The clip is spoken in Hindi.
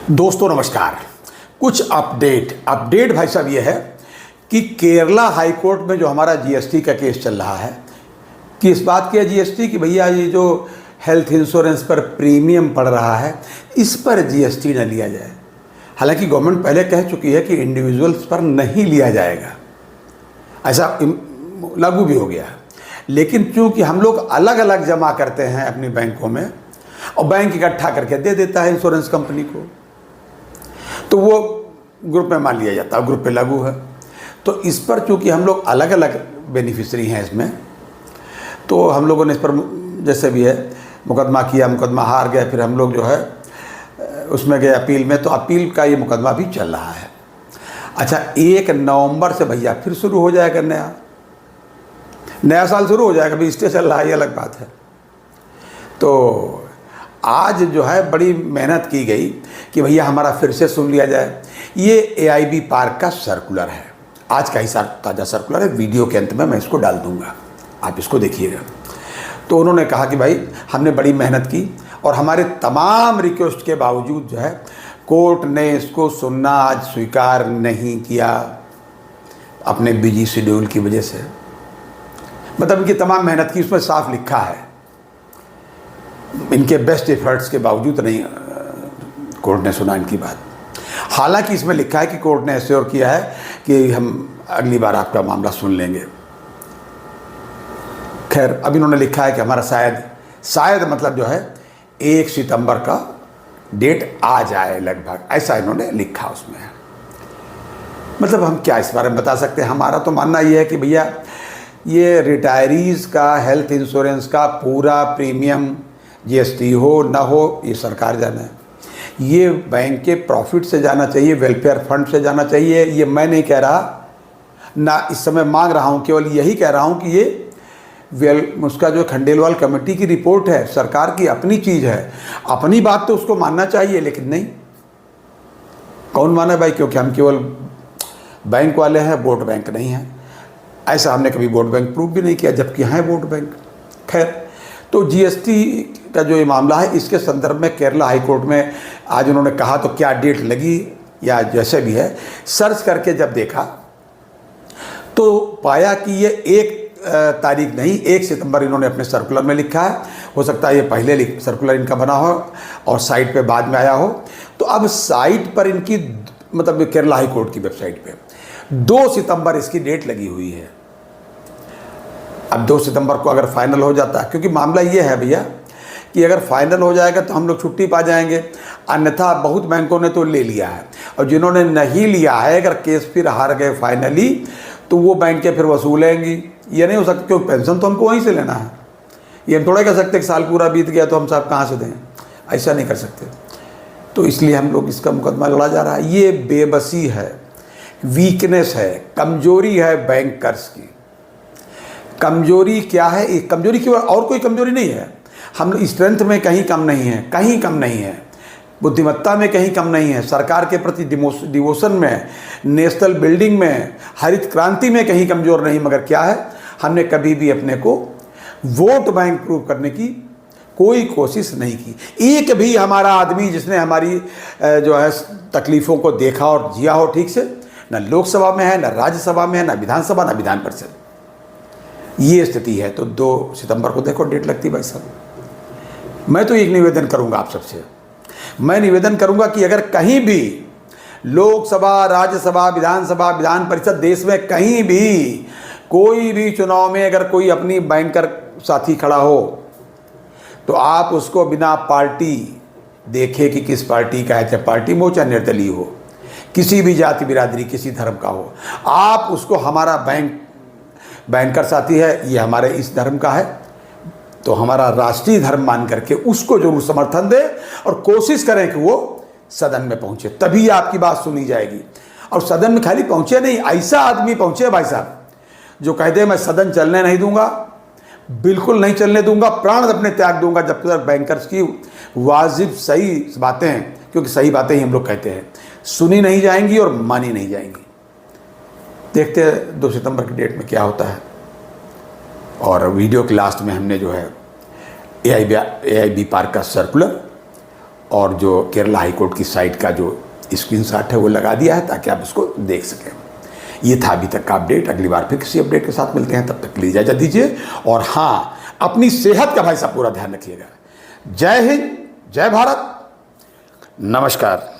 दोस्तों नमस्कार। कुछ अपडेट भाई साहब ये है कि केरला हाई कोर्ट में जो हमारा जीएसटी का केस चल रहा है कि इस बात की है जीएसटी कि भैया ये जो हेल्थ इंश्योरेंस पर प्रीमियम पड़ रहा है इस पर जीएसटी न लिया जाए। हालांकि गवर्नमेंट पहले कह चुकी है कि इंडिविजुअल्स पर नहीं लिया जाएगा, ऐसा लागू भी हो गया है। लेकिन चूंकि हम लोग अलग अलग जमा करते हैं अपनी बैंकों में और बैंक इकट्ठा करके दे देता है इंश्योरेंस कंपनी को, तो वो ग्रुप में मान लिया जाता है, ग्रुप पे लागू है। तो इस पर चूंकि हम लोग अलग अलग बेनिफिशरी हैं इसमें, तो हम लोगों ने इस पर जैसे भी है मुकदमा किया, मुकदमा हार गए, फिर हम लोग जो है उसमें गए अपील में, तो अपील का ये मुकदमा भी चल रहा है। अच्छा, 1 नवंबर से भैया फिर शुरू हो जाएगा, नया साल शुरू हो जाएगा। अभी स्टे चल रहा है, ये अलग बात है। तो आज जो है बड़ी मेहनत की गई कि भैया हमारा फिर से सुन लिया जाए। ये एआईबी पार्क का सर्कुलर है, आज का ही ताज़ा सर्कुलर है। वीडियो के अंत में मैं इसको डाल दूंगा, आप इसको देखिएगा। तो उन्होंने कहा कि भाई हमने बड़ी मेहनत की और हमारे तमाम रिक्वेस्ट के बावजूद जो है कोर्ट ने इसको सुनना आज स्वीकार नहीं किया, अपने बिजी शेड्यूल की वजह से। मतलब इनकी तमाम मेहनत की, उसमें साफ लिखा है, इनके बेस्ट एफर्ट्स के बावजूद नहीं कोर्ट ने सुना इनकी बात। हालांकि इसमें लिखा है कि कोर्ट ने एश्योर किया है कि हम अगली बार आपका मामला सुन लेंगे। खैर, अब इन्होंने लिखा है कि हमारा शायद मतलब जो है 1 सितंबर का डेट आ जाए लगभग, ऐसा इन्होंने लिखा उसमें। मतलब हम क्या इस बारे में बता सकते हैं। हमारा तो मानना ये है कि भैया ये रिटायरीज़ का हेल्थ इंश्योरेंस का पूरा प्रीमियम जीएसटी हो ना हो ये सरकार जाने, ये बैंक के प्रॉफिट से जाना चाहिए, वेलफेयर फंड से जाना चाहिए। ये मैं नहीं कह रहा, ना इस समय मांग रहा हूँ, केवल यही कह रहा हूँ कि ये उसका जो खंडेलवाल कमेटी की रिपोर्ट है, सरकार की अपनी चीज़ है, अपनी बात तो उसको मानना चाहिए। लेकिन नहीं, कौन माने भाई, क्योंकि हम केवल बैंक वाले हैं, वोट बैंक नहीं हैं। ऐसा हमने कभी वोट बैंक प्रूव भी नहीं किया, जबकि हैं वोट बैंक। खैर, तो जीएसटी का जो ये मामला है, इसके संदर्भ में केरला हाई कोर्ट में आज उन्होंने कहा, तो क्या डेट लगी या जैसे भी है, सर्च करके जब देखा तो पाया कि ये 1 तारीख नहीं 1 सितंबर इन्होंने अपने सर्कुलर में लिखा है। हो सकता है ये पहले सर्कुलर इनका बना हो और साइट पे बाद में आया हो। तो अब साइट पर इनकी, मतलब केरला हाई कोर्ट की वेबसाइट पे 2 सितंबर इसकी डेट लगी हुई है। अब 2 सितंबर को अगर फाइनल हो जाता है, क्योंकि मामला ये है भैया कि अगर फाइनल हो जाएगा तो हम लोग छुट्टी पा जाएंगे, अन्यथा बहुत बैंकों ने तो ले लिया है, और जिन्होंने नहीं लिया है अगर केस फिर हार गए फाइनली, तो वो बैंकें फिर वसूलेंगी। ये नहीं हो सकता, क्योंकि पेंशन तो हमको वहीं से लेना है। ये हम थोड़ा कह सकते कि साल पूरा बीत गया तो हम साहब कहाँ से दें, ऐसा नहीं कर सकते। तो इसलिए हम लोग इसका मुकदमा लड़ा जा रहा है। ये बेबसी है, वीकनेस है, कमजोरी है बैंकर्स की। कमजोरी क्या है? एक कमजोरी की और कोई कमजोरी नहीं है। हम स्ट्रेंथ में कहीं कम नहीं है, कहीं कम नहीं है, बुद्धिमत्ता में कहीं कम नहीं है, सरकार के प्रति डिवोशन में, नेशनल बिल्डिंग में, हरित क्रांति में कहीं कमजोर नहीं। मगर क्या है, हमने कभी भी अपने को वोट बैंक प्रूव करने की कोई कोशिश नहीं की। एक भी हमारा आदमी जिसने हमारी जो है तकलीफ़ों को देखा और जिया हो ठीक से, न लोकसभा में है, न राज्यसभा में है, न विधानसभा, न विधान परिषद, ये स्थिति है। तो 2 सितंबर को देखो डेट लगती भाई साहब। मैं तो एक निवेदन करूंगा आप सबसे, मैं निवेदन करूंगा कि अगर कहीं भी लोकसभा, राज्यसभा, विधानसभा, विधान परिषद, देश में कहीं भी कोई भी चुनाव में अगर कोई अपनी बैंकर साथी खड़ा हो, तो आप उसको बिना पार्टी देखे कि किस पार्टी का है, चाहे पार्टी में हो चाहे निर्दलीय हो, किसी भी जाति बिरादरी, किसी धर्म का हो, आप उसको हमारा बैंकर साथी है, ये हमारे इस धर्म का है, तो हमारा राष्ट्रीय धर्म मान करके उसको जरूर समर्थन दे और कोशिश करें कि वो सदन में पहुंचे, तभी आपकी बात सुनी जाएगी। और सदन में खाली पहुंचे नहीं, ऐसा आदमी पहुंचे भाई साहब जो कह दे मैं सदन चलने नहीं दूंगा, बिल्कुल नहीं चलने दूंगा, प्राण अपने त्याग दूंगा जब तक बैंकर्स की वाजिब सही बातें हैं, क्योंकि सही बातें ही हम लोग कहते हैं, सुनी नहीं जाएंगी और मानी नहीं जाएंगी। देखते हैं 2 सितंबर की डेट में क्या होता है। और वीडियो के लास्ट में हमने जो है एआईबी पार्क का सर्कुलर और जो केरला हाईकोर्ट की साइट का जो स्क्रीनशॉट है वो लगा दिया है ताकि आप उसको देख सकें। ये था अभी तक का अपडेट। अगली बार फिर किसी अपडेट के साथ मिलते हैं, तब तक के लिए इजाजत दीजिए। और हाँ, अपनी सेहत का भाई साहब पूरा ध्यान रखिएगा। जय हिंद, जय भारत, नमस्कार।